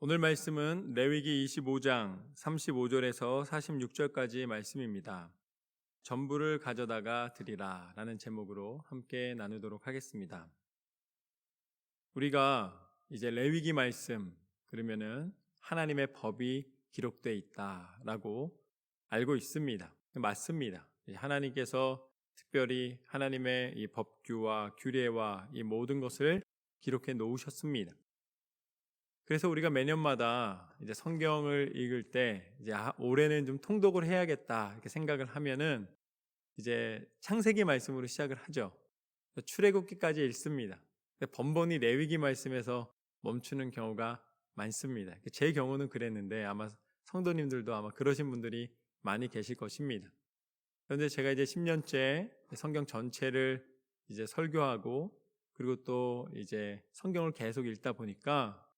오늘 말씀은 레위기 25장 35절에서 46절까지의 말씀입니다. 전부를 가져다가 드리라 라는 제목으로 함께 나누도록 하겠습니다. 우리가 이제 레위기 말씀 그러면은 하나님의 법이 기록되어 있다라고 알고 있습니다. 맞습니다. 하나님께서 특별히 하나님의 이 법규와 규례와 이 모든 것을 기록해 놓으셨습니다. 그래서 우리가 매년마다 이제 성경을 읽을 때 이제 올해는 좀 통독을 해야겠다 이렇게 생각을 하면은 이제 창세기 말씀으로 시작을 하죠. 출애굽기까지 읽습니다. 번번이 레위기 말씀에서 멈추는 경우가 많습니다. 제 경우는 그랬는데 아마 성도님들도 아마 그러신 분들이 많이 계실 것입니다. 그런데 제가 이제 10년째 성경 전체를 이제 설교하고 그리고 또 이제 성경을 계속 읽다 보니까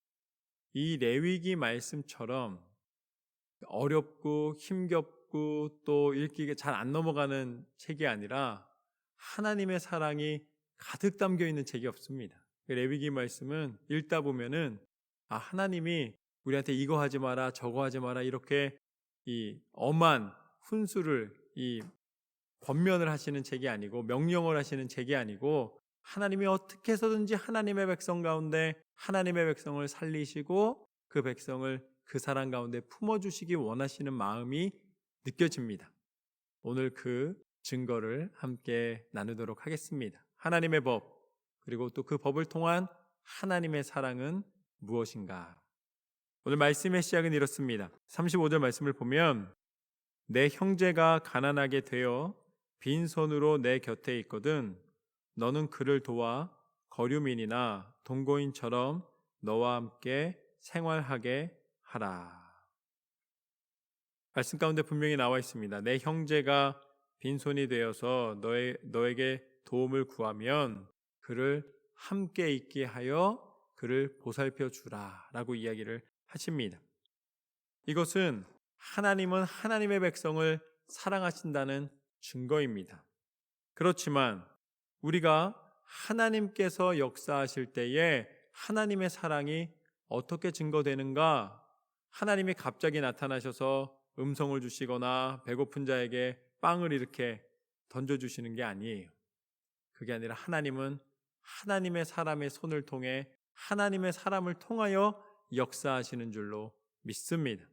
이 레위기 말씀처럼 어렵고 힘겹고 또 읽기가 잘 안 넘어가는 책이 아니라 하나님의 사랑이 가득 담겨 있는 책이 없습니다. 레위기 말씀은 읽다 보면은 하나님이 우리한테 이거 하지 마라 저거 하지 마라 이렇게 이 엄한 훈수를 이 권면을 하시는 책이 아니고 명령을 하시는 책이 아니고 하나님이 어떻게 해서든지 하나님의 백성 가운데 하나님의 백성을 살리시고 그 백성을 그 사랑 가운데 품어주시기 원하시는 마음이 느껴집니다. 오늘 그 증거를 함께 나누도록 하겠습니다. 하나님의 법 그리고 또 그 법을 통한 하나님의 사랑은 무엇인가? 오늘 말씀의 시작은 이렇습니다. 35절 말씀을 보면 내 형제가 가난하게 되어 빈손으로 내 곁에 있거든 너는 그를 도와 거류민이나 동거인처럼 너와 함께 생활하게 하라. 말씀 가운데 분명히 나와 있습니다. 내 형제가 빈손이 되어서 너에게 도움을 구하면 그를 함께 있게 하여 그를 보살펴 주라 라고 이야기를 하십니다. 이것은 하나님은 하나님의 백성을 사랑하신다는 증거입니다. 그렇지만 우리가 하나님께서 역사하실 때에 하나님의 사랑이 어떻게 증거되는가? 하나님이 갑자기 나타나셔서 음성을 주시거나 배고픈 자에게 빵을 이렇게 던져주시는 게 아니에요. 그게 아니라 하나님은 하나님의 사람의 손을 통해 하나님의 사람을 통하여 역사하시는 줄로 믿습니다.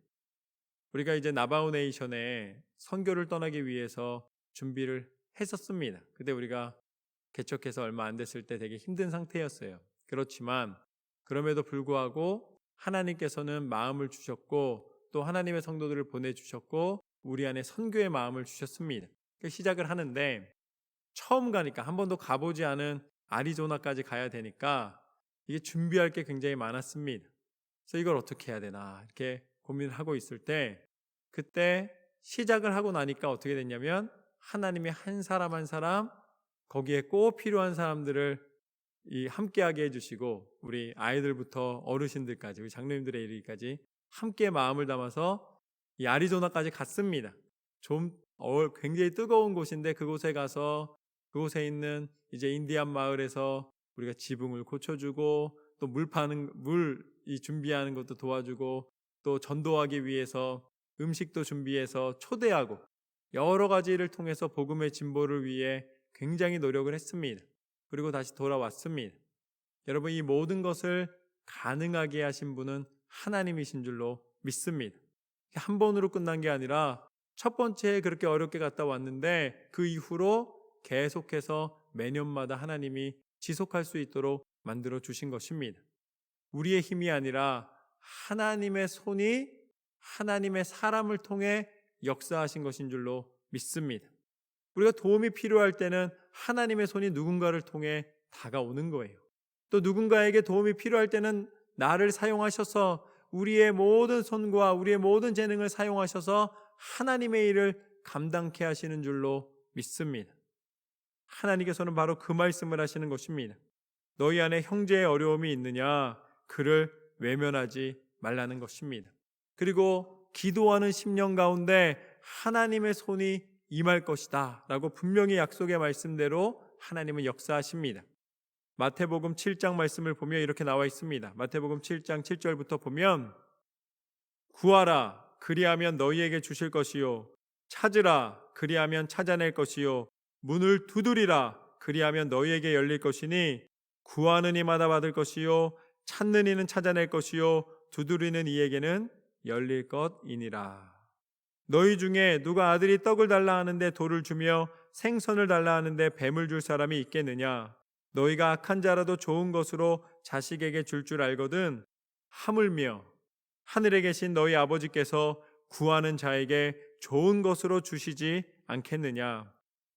우리가 이제 나바오네이션에 선교를 떠나기 위해서 준비를 했었습니다. 그때 우리가 개척해서 얼마 안 됐을 때 되게 힘든 상태였어요. 그렇지만 그럼에도 불구하고 하나님께서는 마음을 주셨고 또 하나님의 성도들을 보내주셨고 우리 안에 선교의 마음을 주셨습니다. 시작을 하는데 처음 가니까 한 번도 가보지 않은 아리조나까지 가야 되니까 이게 준비할 게 굉장히 많았습니다. 그래서 이걸 어떻게 해야 되나 이렇게 고민을 하고 있을 때 그때 시작을 하고 나니까 어떻게 됐냐면 하나님이 한 사람 한 사람 거기에 꼭 필요한 사람들을 함께하게 해주시고 우리 아이들부터 어르신들까지 우리 장로님들의 이르기까지 함께 마음을 담아서 이 아리조나까지 갔습니다. 좀 굉장히 뜨거운 곳인데 그곳에 가서 그곳에 있는 이제 인디안 마을에서 우리가 지붕을 고쳐주고 또 물 준비하는 것도 도와주고 또 전도하기 위해서 음식도 준비해서 초대하고 여러 가지를 통해서 복음의 진보를 위해 굉장히 노력을 했습니다. 그리고 다시 돌아왔습니다. 여러분 이 모든 것을 가능하게 하신 분은 하나님이신 줄로 믿습니다. 한 번으로 끝난 게 아니라 첫 번째 그렇게 어렵게 갔다 왔는데 그 이후로 계속해서 매년마다 하나님이 지속할 수 있도록 만들어 주신 것입니다. 우리의 힘이 아니라 하나님의 손이 하나님의 사람을 통해 역사하신 것인 줄로 믿습니다. 우리가 도움이 필요할 때는 하나님의 손이 누군가를 통해 다가오는 거예요. 또 누군가에게 도움이 필요할 때는 나를 사용하셔서 우리의 모든 손과 우리의 모든 재능을 사용하셔서 하나님의 일을 감당케 하시는 줄로 믿습니다. 하나님께서는 바로 그 말씀을 하시는 것입니다. 너희 안에 형제의 어려움이 있느냐? 그를 외면하지 말라는 것입니다. 그리고 기도하는 심령 가운데 하나님의 손이 임할 것이다 라고 분명히 약속의 말씀대로 하나님은 역사하십니다. 마태복음 7장 말씀을 보면 이렇게 나와 있습니다. 마태복음 7장 7절부터 보면 구하라 그리하면 너희에게 주실 것이요 찾으라 그리하면 찾아낼 것이요 문을 두드리라 그리하면 너희에게 열릴 것이니 구하는 이마다 받을 것이요 찾는 이는 찾아낼 것이요 두드리는 이에게는 열릴 것이니라. 너희 중에 누가 아들이 떡을 달라 하는데 돌을 주며 생선을 달라 하는데 뱀을 줄 사람이 있겠느냐? 너희가 악한 자라도 좋은 것으로 자식에게 줄 알거든 하물며 하늘에 계신 너희 아버지께서 구하는 자에게 좋은 것으로 주시지 않겠느냐?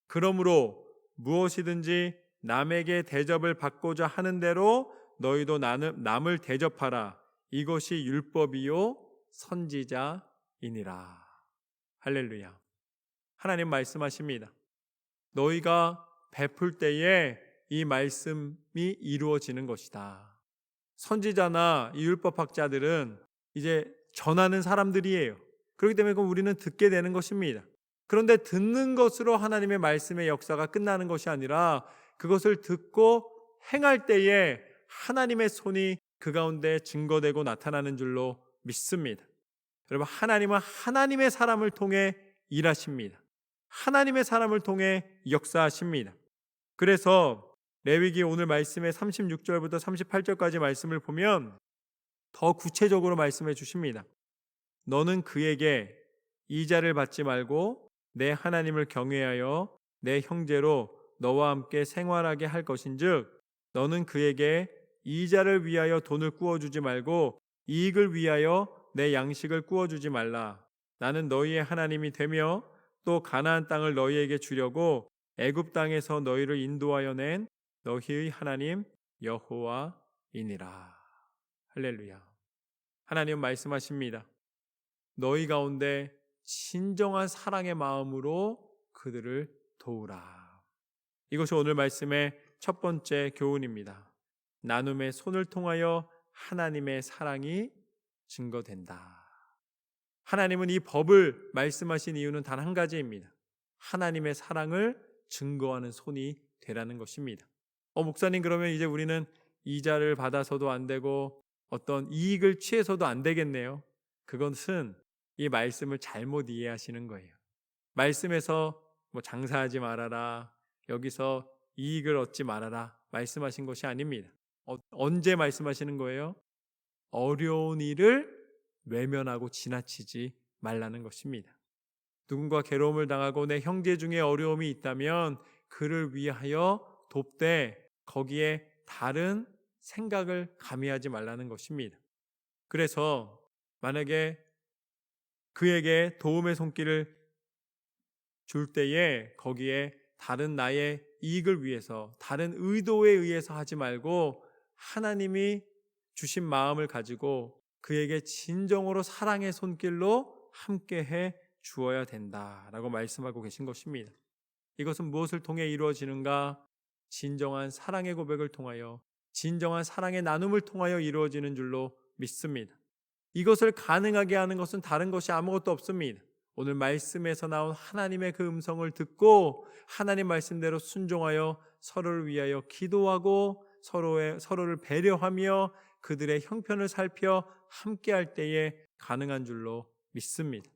그러므로 무엇이든지 남에게 대접을 받고자 하는 대로 너희도 남을 대접하라. 이것이 율법이요 선지자이니라. 할렐루야. 하나님 말씀하십니다. 너희가 베풀 때에 이 말씀이 이루어지는 것이다. 선지자나 이 율법학자들은 이제 전하는 사람들이에요. 그렇기 때문에 우리는 듣게 되는 것입니다. 그런데 듣는 것으로 하나님의 말씀의 역사가 끝나는 것이 아니라 그것을 듣고 행할 때에 하나님의 손이 그 가운데 증거되고 나타나는 줄로 믿습니다. 여러분, 하나님은 하나님의 사람을 통해 일하십니다. 하나님의 사람을 통해 역사하십니다. 그래서 레위기 오늘 말씀의 36절부터 38절까지 말씀을 보면 더 구체적으로 말씀해 주십니다. 너는 그에게 이자를 받지 말고 내 하나님을 경외하여 내 형제로 너와 함께 생활하게 할 것인즉 너는 그에게 이자를 위하여 돈을 꾸어주지 말고 이익을 위하여 내 양식을 꾸어주지 말라. 나는 너희의 하나님이 되며 또 가나안 땅을 너희에게 주려고 애굽 땅에서 너희를 인도하여 낸 너희의 하나님 여호와이니라. 할렐루야. 하나님 말씀하십니다. 너희 가운데 진정한 사랑의 마음으로 그들을 도우라. 이것이 오늘 말씀의 첫 번째 교훈입니다. 나눔의 손을 통하여 하나님의 사랑이 증거된다. 하나님은 이 법을 말씀하신 이유는 단 한 가지입니다. 하나님의 사랑을 증거하는 손이 되라는 것입니다. 목사님, 그러면 이제 우리는 이자를 받아서도 안 되고 어떤 이익을 취해서도 안 되겠네요. 그것은 이 말씀을 잘못 이해하시는 거예요. 말씀에서 장사하지 말아라, 여기서 이익을 얻지 말아라 말씀하신 것이 아닙니다. 언제 말씀하시는 거예요? 어려운 일을 외면하고 지나치지 말라는 것입니다. 누군가 괴로움을 당하고 내 형제 중에 어려움이 있다면 그를 위하여 돕되 거기에 다른 생각을 가미하지 말라는 것입니다. 그래서 만약에 그에게 도움의 손길을 줄 때에 거기에 다른 나의 이익을 위해서, 다른 의도에 의해서 하지 말고 하나님이 주신 마음을 가지고 그에게 진정으로 사랑의 손길로 함께해 주어야 된다라고 말씀하고 계신 것입니다. 이것은 무엇을 통해 이루어지는가? 진정한 사랑의 고백을 통하여, 진정한 사랑의 나눔을 통하여 이루어지는 줄로 믿습니다. 이것을 가능하게 하는 것은 다른 것이 아무것도 없습니다. 오늘 말씀에서 나온 하나님의 그 음성을 듣고 하나님 말씀대로 순종하여 서로를 위하여 기도하고 서로를 배려하며 그들의 형편을 살펴 함께할 때에 가능한 줄로 믿습니다.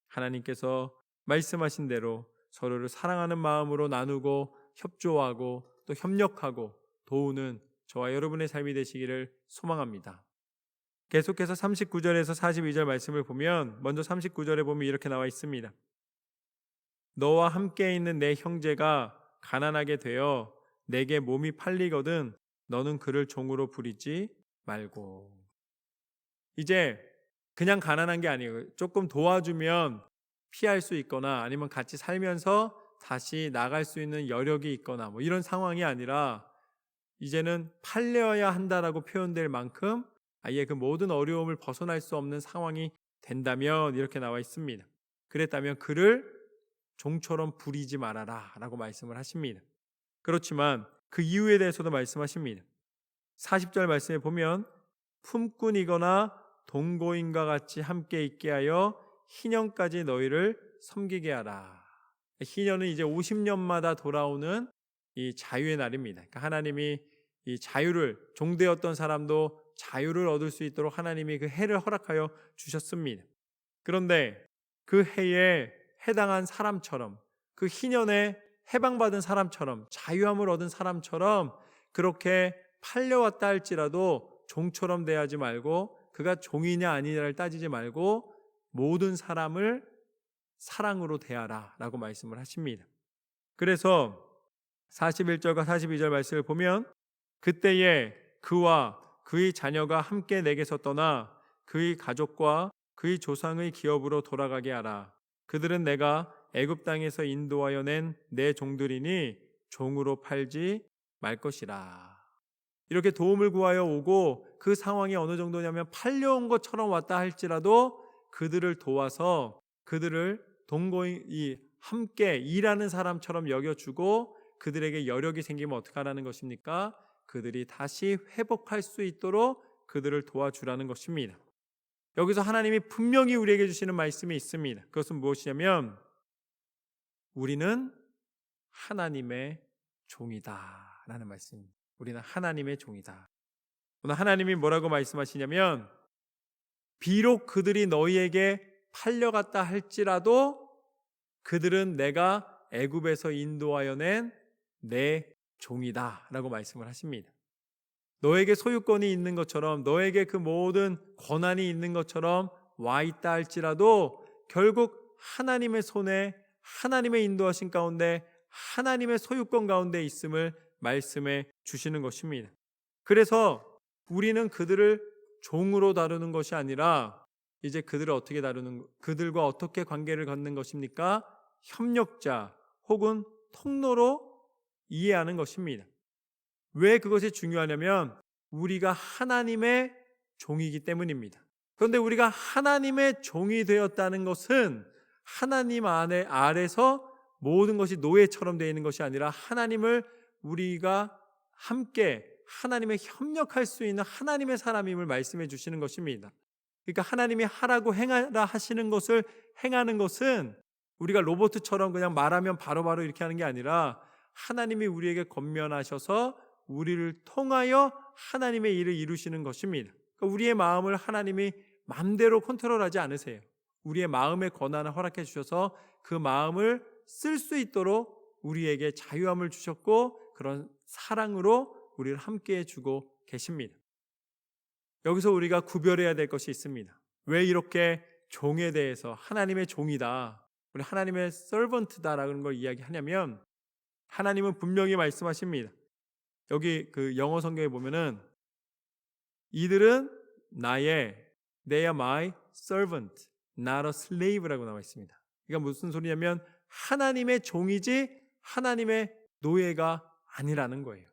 하나님께서 말씀하신 대로 서로를 사랑하는 마음으로 나누고 협조하고 또 협력하고 도우는 저와 여러분의 삶이 되시기를 소망합니다. 계속해서 39절에서 42절 말씀을 보면 먼저 39절에 보면 이렇게 나와 있습니다. 너와 함께 있는 내 형제가 가난하게 되어 내게 몸이 팔리거든 너는 그를 종으로 부리지 말고. 이제 그냥 가난한 게 아니에요. 조금 도와주면 피할 수 있거나 아니면 같이 살면서 다시 나갈 수 있는 여력이 있거나 이런 상황이 아니라 이제는 팔려야 한다라고 표현될 만큼 아예 그 모든 어려움을 벗어날 수 없는 상황이 된다면 이렇게 나와 있습니다. 그랬다면 그를 종처럼 부리지 말아라 라고 말씀을 하십니다. 그렇지만 그 이유에 대해서도 말씀하십니다. 40절 말씀에 보면 품꾼이거나 동거인과 같이 함께 있게 하여 희년까지 너희를 섬기게 하라. 희년은 이제 50년마다 돌아오는 이 자유의 날입니다. 그러니까 하나님이 이 자유를, 종되었던 사람도 자유를 얻을 수 있도록 하나님이 그 해를 허락하여 주셨습니다. 그런데 그 해에 해당한 사람처럼, 그 희년에 해방받은 사람처럼, 자유함을 얻은 사람처럼 그렇게 팔려왔다 할지라도 종처럼 대하지 말고, 그가 종이냐 아니냐를 따지지 말고 모든 사람을 사랑으로 대하라 라고 말씀을 하십니다. 그래서 41절과 42절 말씀을 보면, 그때에 그와 그의 자녀가 함께 내게서 떠나 그의 가족과 그의 조상의 기업으로 돌아가게 하라. 그들은 내가 애굽 땅에서 인도하여 낸 내 종들이니 종으로 팔지 말 것이라. 이렇게 도움을 구하여 오고 그 상황이 어느 정도냐면 팔려온 것처럼 왔다 할지라도 그들을 도와서 그들을 동거인 함께 일하는 사람처럼 여겨주고, 그들에게 여력이 생기면 어떻게 하라는 것입니까? 그들이 다시 회복할 수 있도록 그들을 도와주라는 것입니다. 여기서 하나님이 분명히 우리에게 주시는 말씀이 있습니다. 그것은 무엇이냐면, 우리는 하나님의 종이다 라는 말씀입니다. 우리는 하나님의 종이다. 오늘 하나님이 뭐라고 말씀하시냐면, 비록 그들이 너희에게 팔려갔다 할지라도 그들은 내가 애굽에서 인도하여 낸 내 종이다 라고 말씀을 하십니다. 너에게 소유권이 있는 것처럼, 너에게 그 모든 권한이 있는 것처럼 와 있다 할지라도 결국 하나님의 손에, 하나님의 인도하신 가운데, 하나님의 소유권 가운데 있음을 말씀해 주시는 것입니다. 그래서 우리는 그들을 종으로 다루는 것이 아니라 이제 그들을 어떻게 다루는, 그들과 어떻게 관계를 갖는 것입니까? 협력자 혹은 통로로 이해하는 것입니다. 왜 그것이 중요하냐면 우리가 하나님의 종이기 때문입니다. 그런데 우리가 하나님의 종이 되었다는 것은 하나님 아래서 모든 것이 노예처럼 되어 있는 것이 아니라 하나님을 우리가 함께 하나님의 협력할 수 있는 하나님의 사람임을 말씀해 주시는 것입니다. 그러니까 하나님이 하라고 행하라 하시는 것을 행하는 것은 우리가 로봇처럼 그냥 말하면 바로바로 이렇게 하는 게 아니라 하나님이 우리에게 권면하셔서 우리를 통하여 하나님의 일을 이루시는 것입니다. 그러니까 우리의 마음을 하나님이 마음대로 컨트롤하지 않으세요. 우리의 마음의 권한을 허락해 주셔서 그 마음을 쓸 수 있도록 우리에게 자유함을 주셨고, 그런 사랑으로 우리를 함께해 주고 계십니다. 여기서 우리가 구별해야 될 것이 있습니다. 왜 이렇게 종에 대해서 하나님의 종이다, 우리 하나님의 서번트다라는 걸 이야기하냐면, 하나님은 분명히 말씀하십니다. 여기 그 영어 성경에 보면은 이들은 나의, they are my servant, not a slave라고 나와 있습니다. 그러니까 무슨 소리냐면 하나님의 종이지 하나님의 노예가 아니라는 거예요.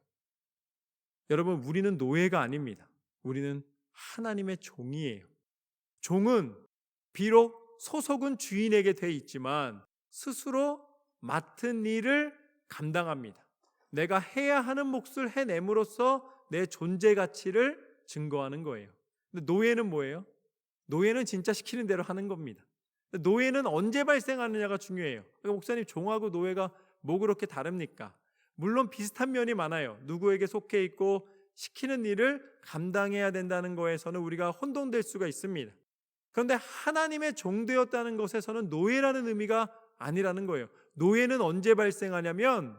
여러분, 우리는 노예가 아닙니다. 우리는 하나님의 종이에요. 종은 비록 소속은 주인에게 돼 있지만 스스로 맡은 일을 감당합니다. 내가 해야 하는 몫을 해냄으로써 내 존재 가치를 증거하는 거예요. 근데 노예는 뭐예요? 노예는 진짜 시키는 대로 하는 겁니다. 노예는 언제 발생하느냐가 중요해요. 그러니까 목사님, 종하고 노예가 뭐 그렇게 다릅니까? 물론 비슷한 면이 많아요. 누구에게 속해 있고 시키는 일을 감당해야 된다는 거에서는 우리가 혼동될 수가 있습니다. 그런데 하나님의 종되었다는 것에서는 노예라는 의미가 아니라는 거예요. 노예는 언제 발생하냐면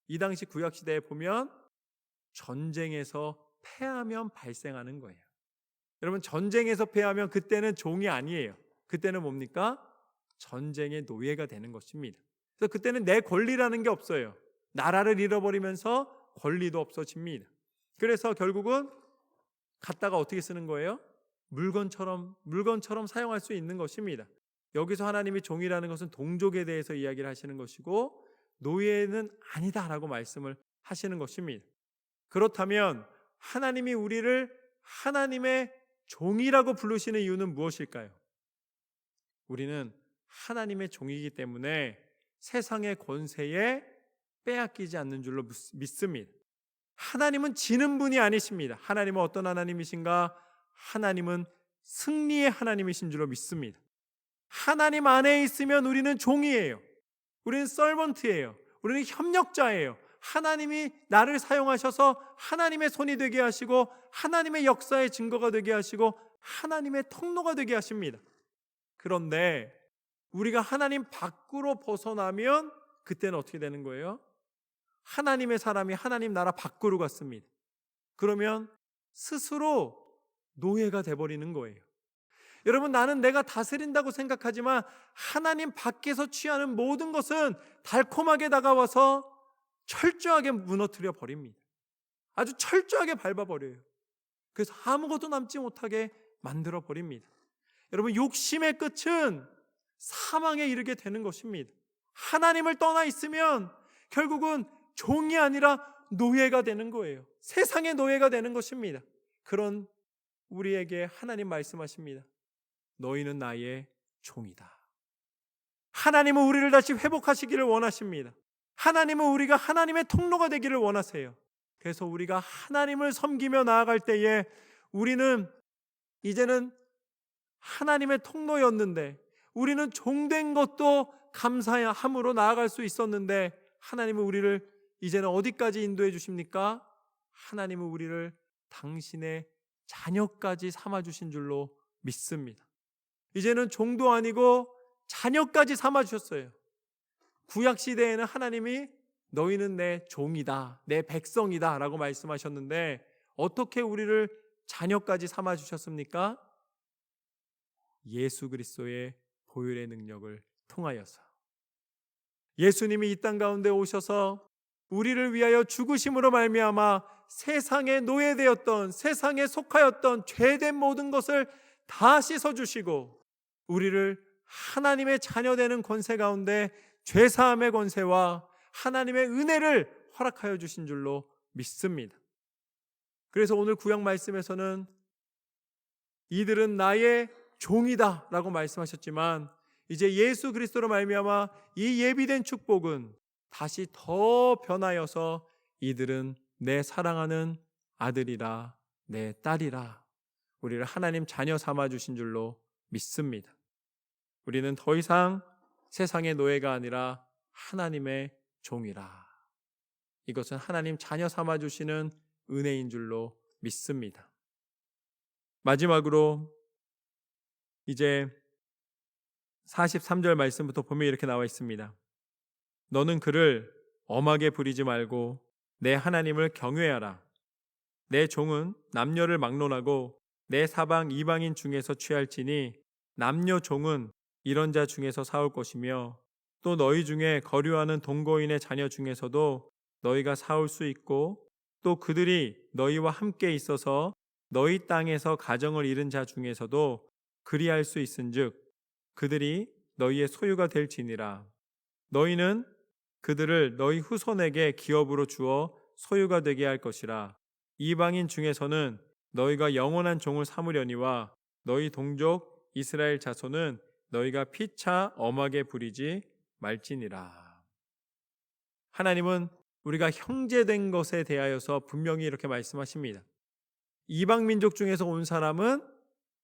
이 당시 구약시대에 보면 전쟁에서 패하면 발생하는 거예요. 여러분, 전쟁에서 패하면 그때는 종이 아니에요. 그때는 뭡니까? 전쟁의 노예가 되는 것입니다. 그래서 그때는 내 권리라는 게 없어요. 나라를 잃어버리면서 권리도 없어집니다. 그래서 결국은 갖다가 어떻게 쓰는 거예요? 물건처럼 사용할 수 있는 것입니다. 여기서 하나님이 종이라는 것은 동족에 대해서 이야기를 하시는 것이고 노예는 아니다라고 말씀을 하시는 것입니다. 그렇다면 하나님이 우리를 하나님의 종이라고 부르시는 이유는 무엇일까요? 우리는 하나님의 종이기 때문에 세상의 권세에 빼앗기지 않는 줄로 믿습니다. 하나님은 지는 분이 아니십니다. 하나님은 어떤 하나님이신가? 하나님은 승리의 하나님이신 줄로 믿습니다. 하나님 안에 있으면 우리는 종이에요. 우리는 서번트예요. 우리는 협력자예요. 하나님이 나를 사용하셔서 하나님의 손이 되게 하시고 하나님의 역사의 증거가 되게 하시고 하나님의 통로가 되게 하십니다. 그런데 우리가 하나님 밖으로 벗어나면 그때는 어떻게 되는 거예요? 하나님의 사람이 하나님 나라 밖으로 갔습니다. 그러면 스스로 노예가 돼버리는 거예요. 여러분, 나는 내가 다스린다고 생각하지만 하나님 밖에서 취하는 모든 것은 달콤하게 다가와서 철저하게 무너뜨려 버립니다. 아주 철저하게 밟아버려요. 그래서 아무것도 남지 못하게 만들어 버립니다. 여러분, 욕심의 끝은 사망에 이르게 되는 것입니다. 하나님을 떠나 있으면 결국은 종이 아니라 노예가 되는 거예요. 세상의 노예가 되는 것입니다. 그런 우리에게 하나님 말씀하십니다. 너희는 나의 종이다. 하나님은 우리를 다시 회복하시기를 원하십니다. 하나님은 우리가 하나님의 통로가 되기를 원하세요. 그래서 우리가 하나님을 섬기며 나아갈 때에 우리는 이제는 하나님의 통로였는데, 우리는 종된 것도 감사함으로 나아갈 수 있었는데, 하나님은 우리를 이제는 어디까지 인도해 주십니까? 하나님은 우리를 당신의 자녀까지 삼아주신 줄로 믿습니다. 이제는 종도 아니고 자녀까지 삼아주셨어요. 구약시대에는 하나님이 너희는 내 종이다, 내 백성이다 라고 말씀하셨는데, 어떻게 우리를 자녀까지 삼아주셨습니까? 예수 그리스도의 보혈의 능력을 통하여서. 예수님이 이 땅 가운데 오셔서 우리를 위하여 죽으심으로 말미암아 세상에 노예되었던, 세상에 속하였던 죄된 모든 것을 다 씻어주시고 우리를 하나님의 자녀되는 권세 가운데 죄사함의 권세와 하나님의 은혜를 허락하여 주신 줄로 믿습니다. 그래서 오늘 구약 말씀에서는 이들은 나의 종이다 라고 말씀하셨지만, 이제 예수 그리스도로 말미암아 이 예비된 축복은 다시 더 변하여서 이들은 내 사랑하는 아들이라, 내 딸이라, 우리를 하나님 자녀 삼아주신 줄로 믿습니다. 우리는 더 이상 세상의 노예가 아니라 하나님의 종이라. 이것은 하나님 자녀 삼아주시는 은혜인 줄로 믿습니다. 마지막으로 이제 43절 말씀부터 보면 이렇게 나와 있습니다. 너는 그를 엄하게 부리지 말고 내 하나님을 경외하라. 내 종은 남녀를 막론하고 내 사방 이방인 중에서 취할지니 남녀 종은 이런 자 중에서 사올 것이며, 또 너희 중에 거류하는 동거인의 자녀 중에서도 너희가 사올 수 있고, 또 그들이 너희와 함께 있어서 너희 땅에서 가정을 이룬 자 중에서도 그리할 수 있은즉 그들이 너희의 소유가 될지니라. 너희는 그들을 너희 후손에게 기업으로 주어 소유가 되게 할 것이라. 이방인 중에서는 너희가 영원한 종을 삼으려니와 너희 동족 이스라엘 자손은 너희가 피차 엄하게 부리지 말지니라. 하나님은 우리가 형제된 것에 대하여서 분명히 이렇게 말씀하십니다. 이방 민족 중에서 온 사람은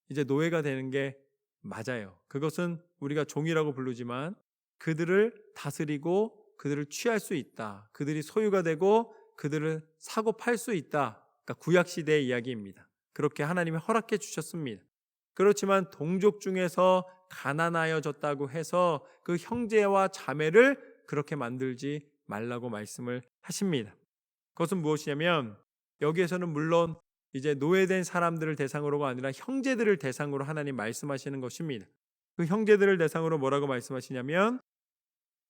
이제 노예가 되는 게 맞아요. 그것은 우리가 종이라고 부르지만 그들을 다스리고 그들을 취할 수 있다. 그들이 소유가 되고 그들을 사고 팔 수 있다. 그러니까 구약시대의 이야기입니다. 그렇게 하나님이 허락해 주셨습니다. 그렇지만 동족 중에서 가난하여졌다고 해서 그 형제와 자매를 그렇게 만들지 말라고 말씀을 하십니다. 그것은 무엇이냐면, 여기에서는 물론 이제 노예된 사람들을 대상으로가 아니라 형제들을 대상으로 하나님 말씀하시는 것입니다. 그 형제들을 대상으로 뭐라고 말씀하시냐면,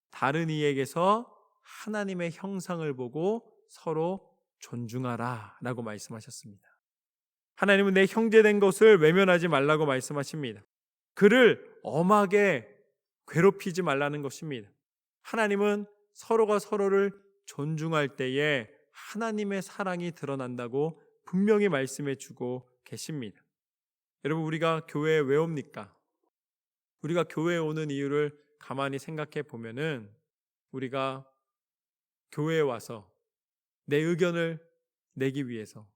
다른 이에게서 하나님의 형상을 보고 서로 존중하라 라고 말씀하셨습니다. 하나님은 내 형제된 것을 외면하지 말라고 말씀하십니다. 그를 엄하게 괴롭히지 말라는 것입니다. 하나님은 서로가 서로를 존중할 때에 하나님의 사랑이 드러난다고 분명히 말씀해 주고 계십니다. 여러분, 우리가 교회에 왜 옵니까? 우리가 교회에 오는 이유를 가만히 생각해 보면은, 우리가 교회에 와서 내 의견을 내기 위해서,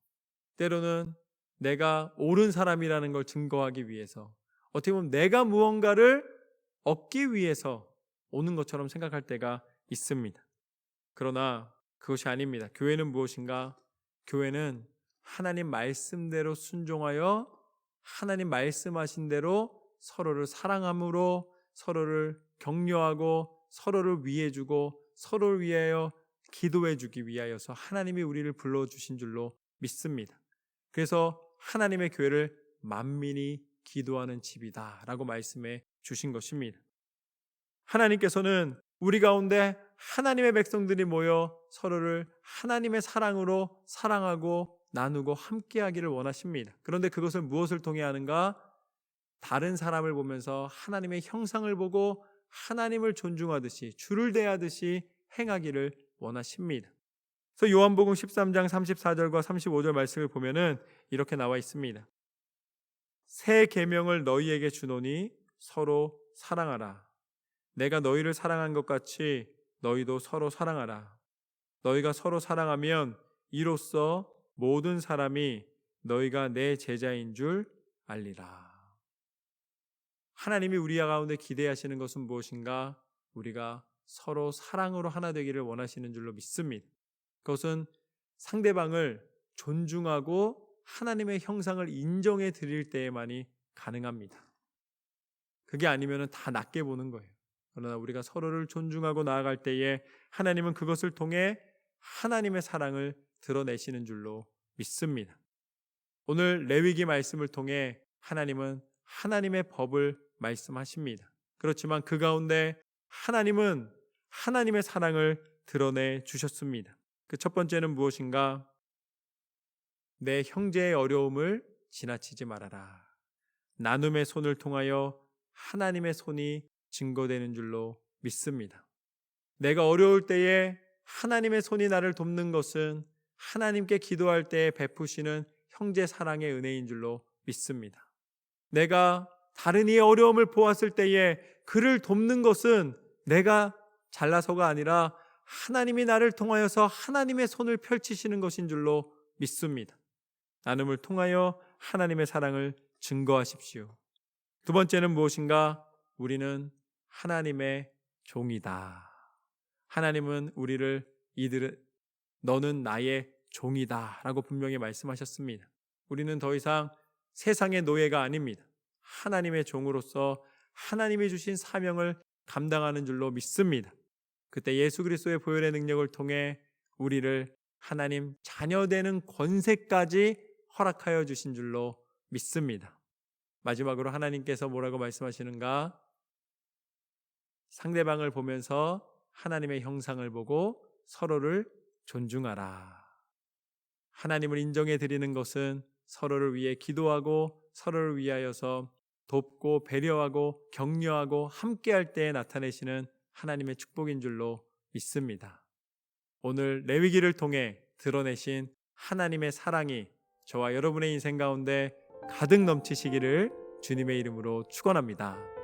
때로는 내가 옳은 사람이라는 걸 증거하기 위해서, 어떻게 보면 내가 무언가를 얻기 위해서 오는 것처럼 생각할 때가 있습니다. 그러나 그것이 아닙니다. 교회는 무엇인가? 교회는 하나님 말씀대로 순종하여 하나님 말씀하신 대로 서로를 사랑함으로 서로를 격려하고 서로를 위해주고 서로를 위하여 기도해주기 위하여서 하나님이 우리를 불러주신 줄로 믿습니다. 그래서 하나님의 교회를 만민이 기도하는 집이다 라고 말씀해 주신 것입니다. 하나님께서는 우리 가운데 하나님의 백성들이 모여 서로를 하나님의 사랑으로 사랑하고 나누고 함께하기를 원하십니다. 그런데 그것을 무엇을 통해 하는가? 다른 사람을 보면서 하나님의 형상을 보고 하나님을 존중하듯이 주를 대하듯이 행하기를 원하십니다. 그래서 요한복음 13장 34절과 35절 말씀을 보면은 이렇게 나와 있습니다. 새 계명을 너희에게 주노니 서로 사랑하라. 내가 너희를 사랑한 것 같이 너희도 서로 사랑하라. 너희가 서로 사랑하면 이로써 모든 사람이 너희가 내 제자인 줄 알리라. 하나님이 우리 가운데 기대하시는 것은 무엇인가? 우리가 서로 사랑으로 하나 되기를 원하시는 줄로 믿습니다. 그것은 상대방을 존중하고 하나님의 형상을 인정해 드릴 때에만이 가능합니다. 그게 아니면 다 낮게 보는 거예요. 그러나 우리가 서로를 존중하고 나아갈 때에 하나님은 그것을 통해 하나님의 사랑을 드러내시는 줄로 믿습니다. 오늘 레위기 말씀을 통해 하나님은 하나님의 법을 말씀하십니다. 그렇지만 그 가운데 하나님은 하나님의 사랑을 드러내 주셨습니다. 그 첫 번째는 무엇인가? 내 형제의 어려움을 지나치지 말아라. 나눔의 손을 통하여 하나님의 손이 증거되는 줄로 믿습니다. 내가 어려울 때에 하나님의 손이 나를 돕는 것은 하나님께 기도할 때에 베푸시는 형제 사랑의 은혜인 줄로 믿습니다. 내가 다른 이의 어려움을 보았을 때에 그를 돕는 것은 내가 잘나서가 아니라 하나님이 나를 통하여서 하나님의 손을 펼치시는 것인 줄로 믿습니다. 나눔을 통하여 하나님의 사랑을 증거하십시오. 두 번째는 무엇인가? 우리는 하나님의 종이다. 하나님은 우리를 너는 나의 종이다 라고 분명히 말씀하셨습니다. 우리는 더 이상 세상의 노예가 아닙니다. 하나님의 종으로서 하나님이 주신 사명을 감당하는 줄로 믿습니다. 그때 예수 그리스도의 보혈의 능력을 통해 우리를 하나님 자녀되는 권세까지 허락하여 주신 줄로 믿습니다. 마지막으로 하나님께서 뭐라고 말씀하시는가? 상대방을 보면서 하나님의 형상을 보고 서로를 존중하라. 하나님을 인정해 드리는 것은 서로를 위해 기도하고 서로를 위하여서 돕고 배려하고 격려하고 함께할 때에 나타내시는 하나님의 축복인 줄로 믿습니다. 오늘 레위기를 통해 드러내신 하나님의 사랑이 저와 여러분의 인생 가운데 가득 넘치시기를 주님의 이름으로 축원합니다.